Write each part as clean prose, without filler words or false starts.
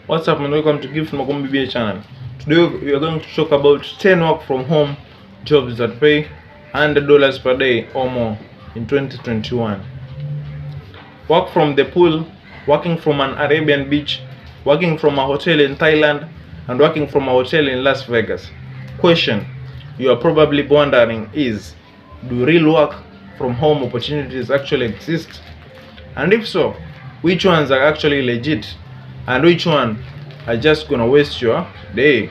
What's up and welcome to Gift Makombi BA channel. Today we are going to talk about 10 work from home jobs that pay $100 per day or more in 2021. Work from the pool, working from an Arabian beach, working from a hotel in Thailand, and working from a hotel in Las Vegas. Question you are probably wondering is, do real work from home opportunities actually exist? And if so, which ones are actually legit and which one are just gonna waste your day?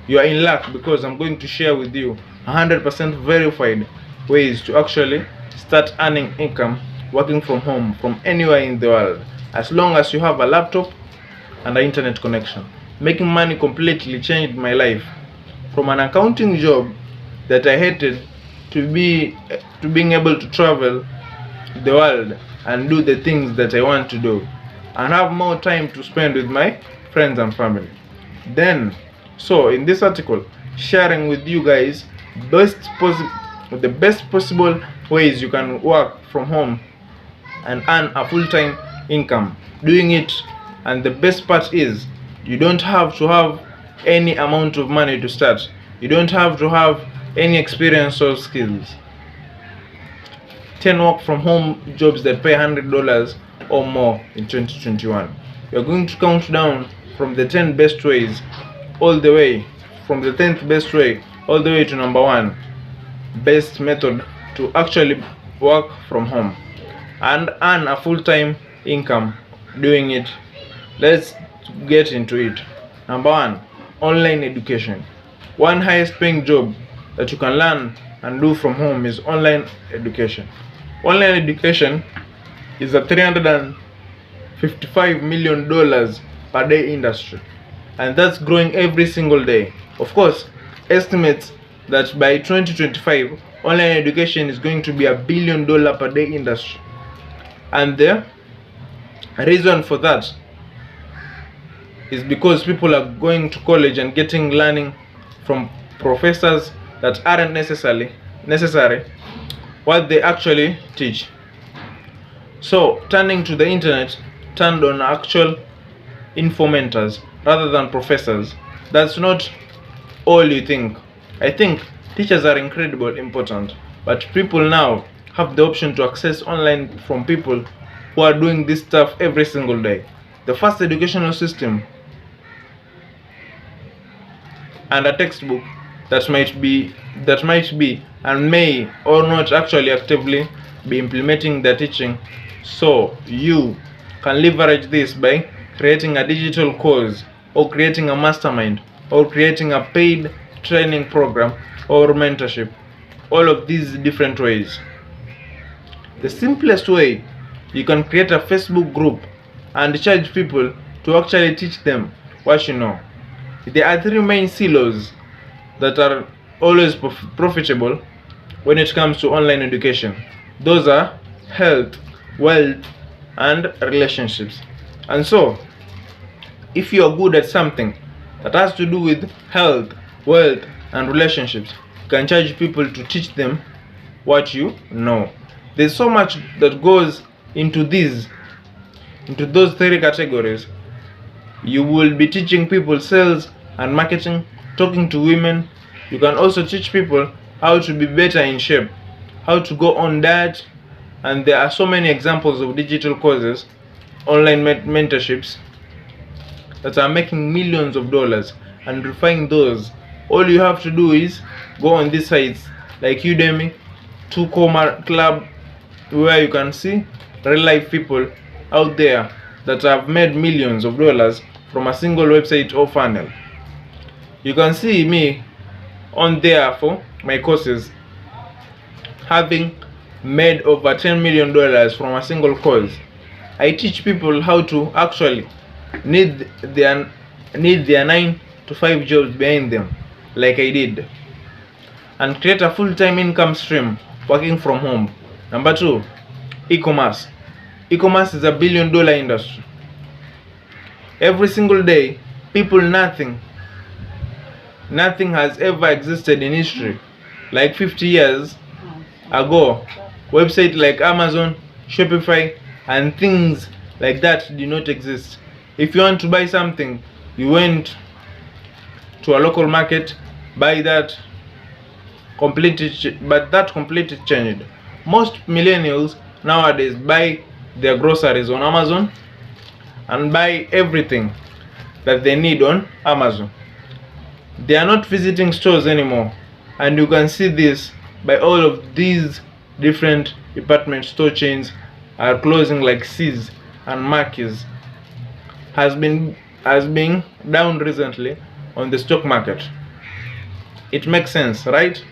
You are in luck because I'm going to share with you 100% verified ways to actually start earning income working from home from anywhere in the world, as long as you have a laptop and an internet connection. Making money completely changed my life from an accounting job that I hated to being able to travel the world and do the things that I want to do and have more time to spend with my friends and family. So in this article, sharing with you guys the best possible ways you can work from home and earn a full-time income doing it. And the best part is, you don't have to have any amount of money to start. You don't have to have any experience or skills. 10 work from home jobs that pay $100 or more in 2021. We are going to count down from the 10 best ways all the way, from the 10th best way all the way to number 1 best method to actually work from home and earn a full-time income doing it. Let's get into it. Number 1, online education. One highest paying job that you can learn and do from home is online education. Online education is a $355 million per day industry, and that's growing every single day. Of course, estimates that by 2025, online education is going to be a $1 billion per day industry. And the reason for that is because people are going to college and getting learning from professors that aren't necessary what they actually teach. So turning to the internet turned on actual informators rather than professors. That's not all you think. I think teachers are incredibly important, but people now have the option to access online from people who are doing this stuff every single day. The first educational system and a textbook that might be and may or not actually actively be implementing the teaching. So you can leverage this by creating a digital course or creating a mastermind or creating a paid training program or mentorship. All of these different ways. The simplest way, you can create a Facebook group and charge people to actually teach them what you know. There are 3 main silos that are always profitable when it comes to online education. Those are health, wealth, and relationships. And so, if you are good at something that has to do with health, wealth, and relationships, you can charge people to teach them what you know. There's so much that goes into those 3 categories. You will be teaching people sales and marketing, talking to women. You can also teach people how to be better in shape, how to go on diet, and there are so many examples of digital courses, online mentorships that are making millions of dollars. And refine those, all you have to do is go on these sites like Udemy, 2Coma Club, where you can see real life people out there that have made millions of dollars from a single website or funnel. You can see me on there for my courses having made over $10 million from a single course. I teach people how to actually need their 9 to 5 jobs behind them, like I did, and create a full-time income stream working from home. Number 2, e-commerce. E-commerce is a $1 billion industry. Every single day, nothing has ever existed in history. Like 50 years ago, websites like Amazon, Shopify, and things like that did not exist. If you want to buy something, you went to a local market, buy that, but that completely changed. Most millennials nowadays buy their groceries on Amazon and buy everything that they need on Amazon. They are not visiting stores anymore, and you can see this by all of these different department store chains are closing like Seas and Markis has been down recently on the stock market. It makes sense, right?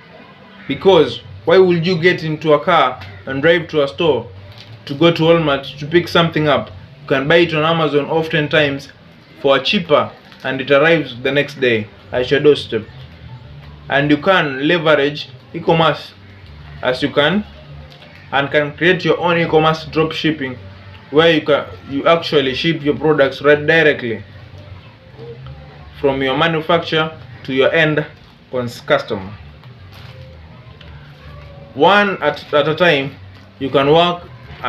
Because why would you get into a car and drive to a store to go to Walmart to pick something up? You can buy it on Amazon oftentimes for cheaper, and it arrives the next day at your doorstep. And you can leverage e-commerce as you can, and can create your own e-commerce drop shipping, where you actually ship your products right directly from your manufacturer to your end customer. One at a time. You can work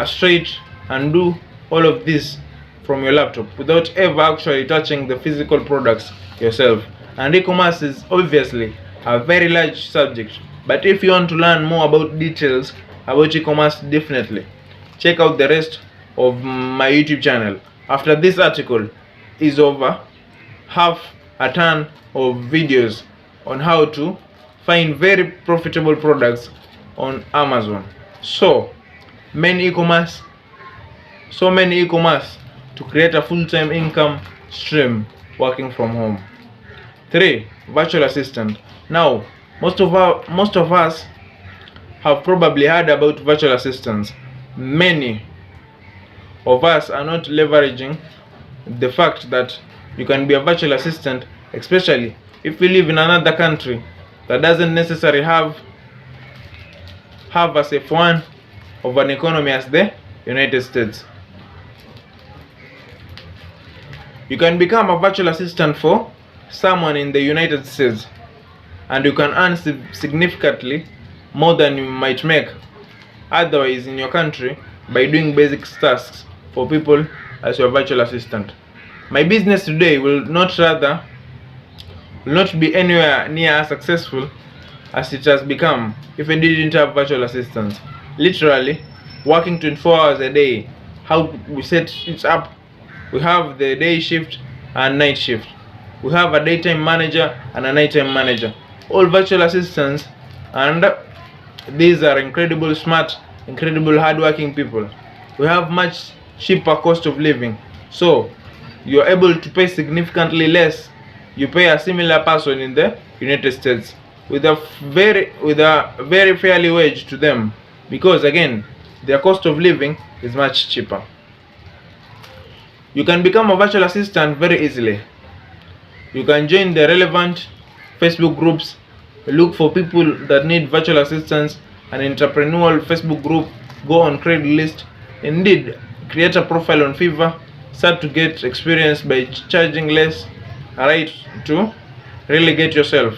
straight and do all of this from your laptop without ever actually touching the physical products yourself. And e-commerce is obviously a very large subject, but if you want to learn more about details about e-commerce, definitely check out the rest of my YouTube channel. After this article is over, have a ton of videos on how to find very profitable products on Amazon. So many e-commerce to create a full-time income stream working from home. 3. Virtual assistant. Now, most of us have probably heard about virtual assistants. Many of us are not leveraging the fact that you can be a virtual assistant, especially if you live in another country that doesn't necessarily have a safe one of an economy as the United States. You can become a virtual assistant for someone in the United States, and you can earn significantly more than you might make otherwise in your country by doing basic tasks for people as your virtual assistant. My business today will not be anywhere near as successful as it has become if I didn't have virtual assistants. Literally working 24 hours a day. How we set it up: we have the day shift and night shift. We have a daytime manager and a nighttime manager. All virtual assistants, and these are incredible smart, incredible hardworking people. We have much cheaper cost of living, so you're able to pay significantly less. You pay a similar person in the United States with a very fairly wage to them, because again their cost of living is much cheaper. You can become a virtual assistant very easily. You can join the relevant Facebook groups, look for people that need virtual assistants, an entrepreneurial Facebook group, go on Craigslist, Indeed, create a profile on Fiverr, start to get experience by charging less, right, to really get yourself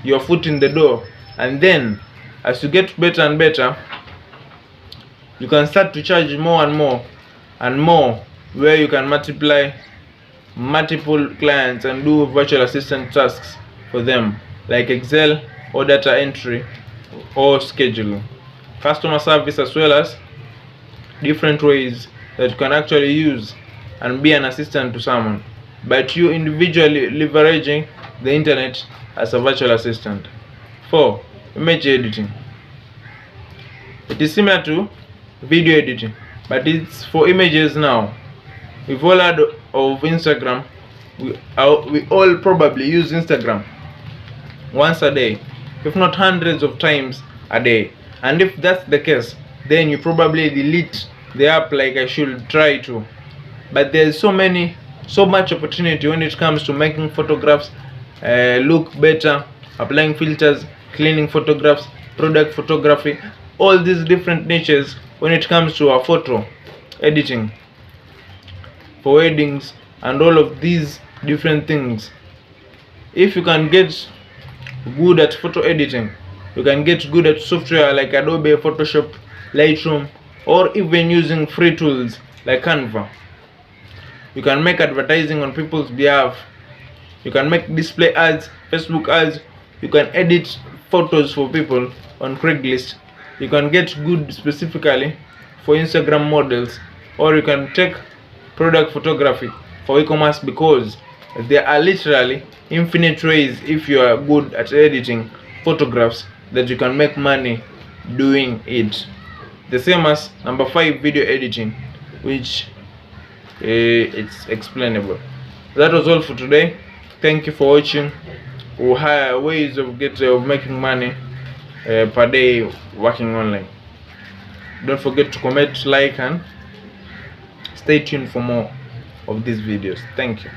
your foot in the door. And then as you get better and better, you can start to charge more and more and more, where you can multiply multiple clients and do virtual assistant tasks for them, like Excel or data entry or scheduling, customer service, as well as different ways that you can actually use and be an assistant to someone, but you individually leveraging the internet as a virtual assistant. 4. Image editing. It is similar to video editing, but it's for images now. We've all heard of Instagram. We all probably use Instagram once a day, if not hundreds of times a day. And if that's the case, then you probably delete the app like I should try to. But there's so much opportunity when it comes to making photographs look better, applying filters, cleaning photographs, product photography, all these different niches when it comes to our photo editing for weddings and all of these different things. If you can get good at photo editing, you can get good at software like Adobe, Photoshop, Lightroom, or even using free tools like Canva. You can make advertising on people's behalf. You can make display ads, Facebook ads. You can edit photos for people on Craigslist. You can get good specifically for Instagram models, or you can take product photography for e-commerce, because there are literally infinite ways, if you are good at editing photographs, that you can make money doing it. The same as number 5, video editing, which it's explainable. That was all for today. Thank you for watching. We'll hire ways of making money per day working online. Don't forget to comment, like, and stay tuned for more of these videos. Thank you.